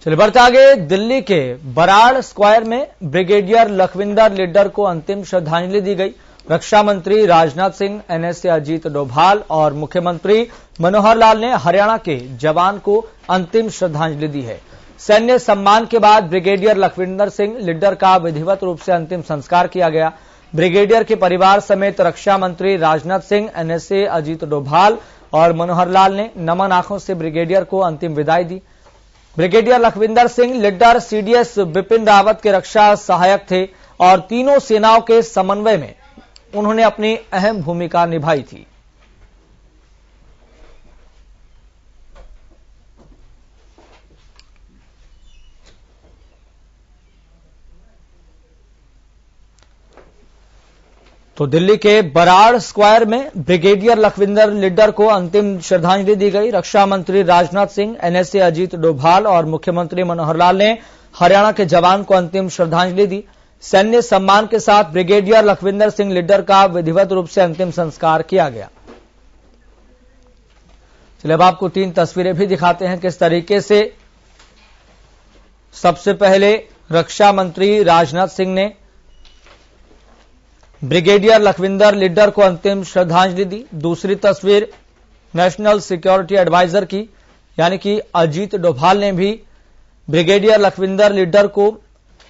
चलिए बढ़ते आगे। दिल्ली के बराड़ स्क्वायर में ब्रिगेडियर लखविंदर लिड्डर को अंतिम श्रद्धांजलि दी गई। रक्षा मंत्री राजनाथ सिंह, एनएसए अजीत डोभाल और मुख्यमंत्री मनोहर लाल ने हरियाणा के जवान को अंतिम श्रद्धांजलि दी है। सैन्य सम्मान के बाद ब्रिगेडियर लखविंदर सिंह लिड्डर का विधिवत रूप से अंतिम संस्कार किया गया। ब्रिगेडियर के परिवार समेत रक्षा मंत्री राजनाथ सिंह, एनएसए अजीत डोभाल और मनोहर लाल ने नमन आंखों से ब्रिगेडियर को अंतिम विदाई दी। ब्रिगेडियर लखविंदर सिंह लिड्डर सीडीएस बिपिन रावत के रक्षा सहायक थे और तीनों सेनाओं के समन्वय में उन्होंने अपनी अहम भूमिका निभाई थी। तो दिल्ली के बराड़ स्क्वायर में ब्रिगेडियर लखविंदर लिड्डर को अंतिम श्रद्धांजलि दी गई। रक्षा मंत्री राजनाथ सिंह, एनएसए अजीत डोभाल और मुख्यमंत्री मनोहर लाल ने हरियाणा के जवान को अंतिम श्रद्धांजलि दी। सैन्य सम्मान के साथ ब्रिगेडियर लखविंदर सिंह लिड्डर का विधिवत रूप से अंतिम संस्कार किया गया। चलिए अब आपको 3 तस्वीरें भी दिखाते हैं किस तरीके से सबसे पहले रक्षा मंत्री राजनाथ सिंह ने ब्रिगेडियर लखविंदर लिड्डर को अंतिम श्रद्धांजलि दी। दूसरी तस्वीर नेशनल सिक्योरिटी एडवाइजर की, यानी कि अजीत डोभाल ने भी ब्रिगेडियर लखविंदर लिड्डर को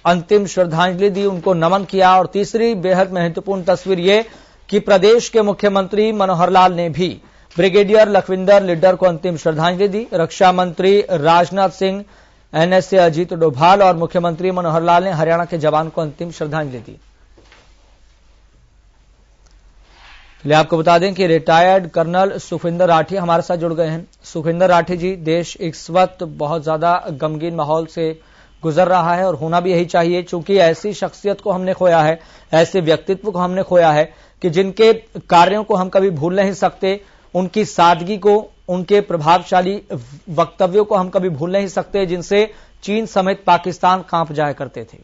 अंतिम श्रद्धांजलि दी, उनको नमन किया। और तीसरी बेहद महत्वपूर्ण तस्वीर ये कि प्रदेश के मुख्यमंत्री मनोहर लाल ने भी ब्रिगेडियर लखविंदर लिड्डर को अंतिम श्रद्धांजलि दी। रक्षा मंत्री राजनाथ सिंह, एनएसए अजीत डोभाल और मुख्यमंत्री मनोहर लाल ने हरियाणा के जवान को अंतिम श्रद्धांजलि दी। चलिए आपको बता दें कि रिटायर्ड कर्नल सुखविंदर राठी हमारे साथ जुड़ गए हैं। सुखविंदर राठी जी, देश इस वक्त बहुत ज्यादा गमगीन माहौल से गुजर रहा है और होना भी यही चाहिए, क्योंकि ऐसी शख्सियत को हमने खोया है, ऐसे व्यक्तित्व को हमने खोया है कि जिनके कार्यों को हम कभी भूल नहीं सकते, उनकी सादगी को, उनके प्रभावशाली वक्तव्यों को हम कभी भूल नहीं सकते, जिनसे चीन समेत पाकिस्तान कांप जाया करते थे।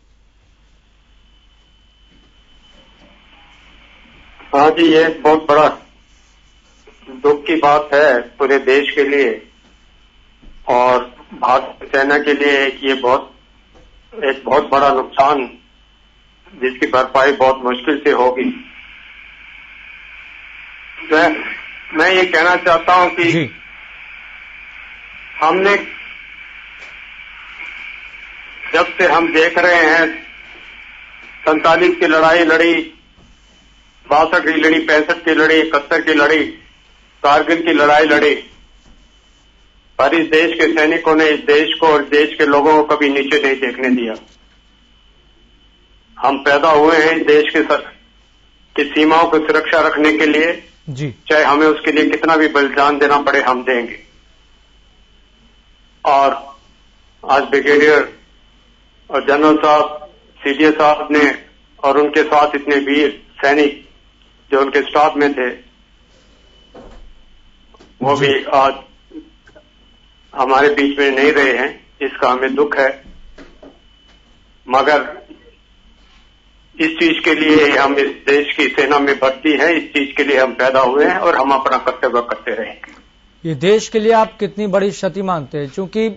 हाँ जी, ये बहुत बड़ा दुख की बात है पूरे देश के लिए और भारतीय सेना के लिए एक बहुत बड़ा नुकसान, जिसकी भरपाई बहुत मुश्किल से होगी। मैं ये कहना चाहता हूं कि हमने जब से हम देख रहे हैं 47 की लड़ाई लड़ी, 62 की लड़ी, 65 की लड़ी, 71 की लड़ी, कारगिल की लड़ाई लड़ी, पर इस देश के सैनिकों ने इस देश को और देश के लोगों को कभी नीचे नहीं देखने दिया। हम पैदा हुए हैं इस देश की सीमाओं की सुरक्षा रखने के लिए जी, चाहे हमें उसके लिए कितना भी बलिदान देना पड़े हम देंगे। और आज ब्रिगेडियर और जनरल साहब, सीडीएस साहब ने और उनके साथ इतने वीर सैनिक जो उनके स्टाफ में थे, वो भी आज हमारे बीच में नहीं रहे हैं। इसका हमें दुख है, मगर इस चीज के लिए हम इस देश की सेना में भर्ती हैं, इस चीज के लिए हम पैदा हुए हैं और हम अपना कर्तव्य करते रहेंगे। ये देश के लिए आप कितनी बड़ी क्षति मानते हैं? क्योंकि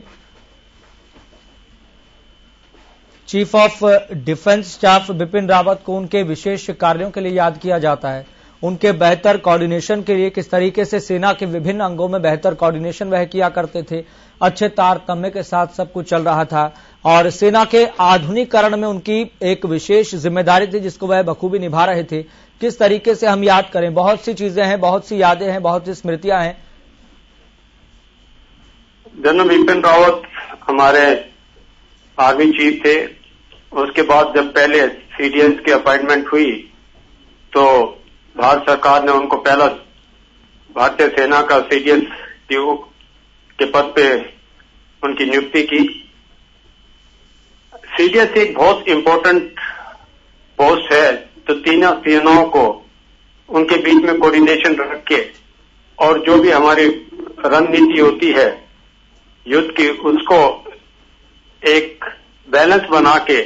chief of defence staff Bipin Rawat को उनके विशेष कार्यों के लिए याद किया जाता है, उनके बेहतर कोऑर्डिनेशन के लिए, किस तरीके से सेना के विभिन्न अंगों में बेहतर कोऑर्डिनेशन वह किया करते थे, अच्छे तारतम्य के साथ सब कुछ चल रहा था और सेना के आधुनिकीकरण में उनकी एक विशेष जिम्मेदारी थी जिसको वह बखूबी निभा रहे थे। किस तरीके से हम याद करें? बहुत सी चीजें हैं, बहुत सी यादें हैं, बहुत सी स्मृतियां हैं। जनरल बिपिन रावत हमारे आर्मी चीफ थे। उसके बाद जब पहले सीडीएस की अपॉइंटमेंट हुई तो भारत सरकार ने उनको पहला भारतीय सेना का सीडीएस के पद पे उनकी नियुक्ति की। सीडीएस एक बहुत इम्पोर्टेंट पोस्ट है, तो तीनों सेनाओं को उनके बीच में कोऑर्डिनेशन रख के और जो भी हमारी रणनीति होती है युद्ध की, उसको एक बैलेंस बना के,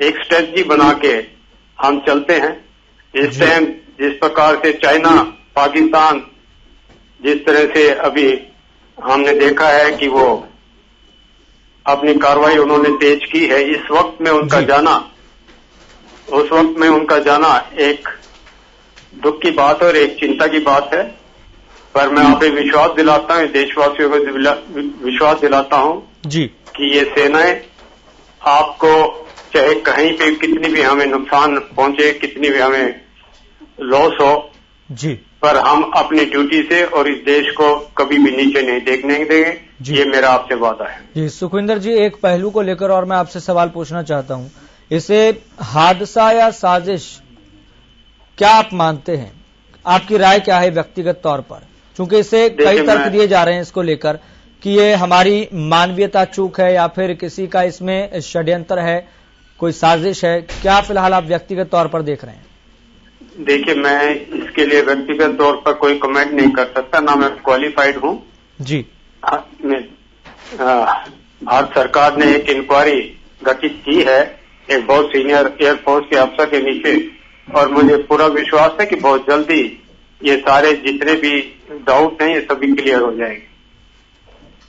एक स्ट्रेटजी बना के हम चलते हैं। इस टाइम जिस प्रकार से चाइना, पाकिस्तान, जिस तरह से अभी हमने देखा है कि वो अपनी कार्रवाई उन्होंने तेज की है। इस वक्त में उनका जाना एक दुख की बात और एक चिंता की बात है। पर मैं आप विश्वास दिलाता हूँ, देशवासियों को विश्वास दिलाता हूँ जी कि ये सेनाएं आपको चाहे कहीं पे कितनी भी हमें नुकसान पहुंचे, कितनी भी हमें लॉस हो जी, पर हम अपनी ड्यूटी से और इस देश को कभी भी नीचे नहीं देखने देंगे। ये मेरा आपसे वादा है। जी सुखविंदर जी, एक पहलू को लेकर और मैं आपसे सवाल पूछना चाहता हूं, इसे हादसा या साजिश क्या आप मानते हैं? आपकी राय क्या है व्यक्तिगत तौर पर? क्योंकि इसे कई तर्क दिए जा रहे हैं इसको लेकर कि ये हमारी मानवीयता चूक है या फिर किसी का इसमें षड्यंत्र है, कोई साजिश है। क्या फिलहाल आप व्यक्तिगत तौर पर देख रहे हैं? देखिए, मैं इसके लिए व्यक्तिगत तौर पर कोई कमेंट नहीं कर सकता, ना मैं क्वालिफाइड हूं जी। भारत सरकार ने एक इंक्वायरी गठित की है एक बहुत सीनियर एयरफोर्स के अफसर के नीचे, और मुझे पूरा विश्वास है कि बहुत जल्दी ये सारे जितने भी डाउट हैं ये सभी क्लियर हो जाएंगे।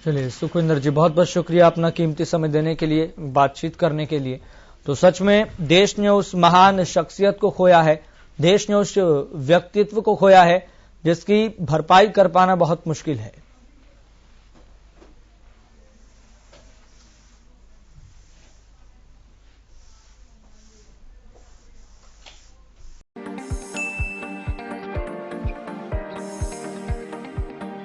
चलिए सुखविंदर जी, बहुत बहुत शुक्रिया अपना कीमती समय देने के लिए, बातचीत करने के लिए। तो सच में देश ने उस महान शख्सियत को खोया है, देश ने उस व्यक्तित्व को खोया है जिसकी भरपाई कर पाना बहुत मुश्किल है।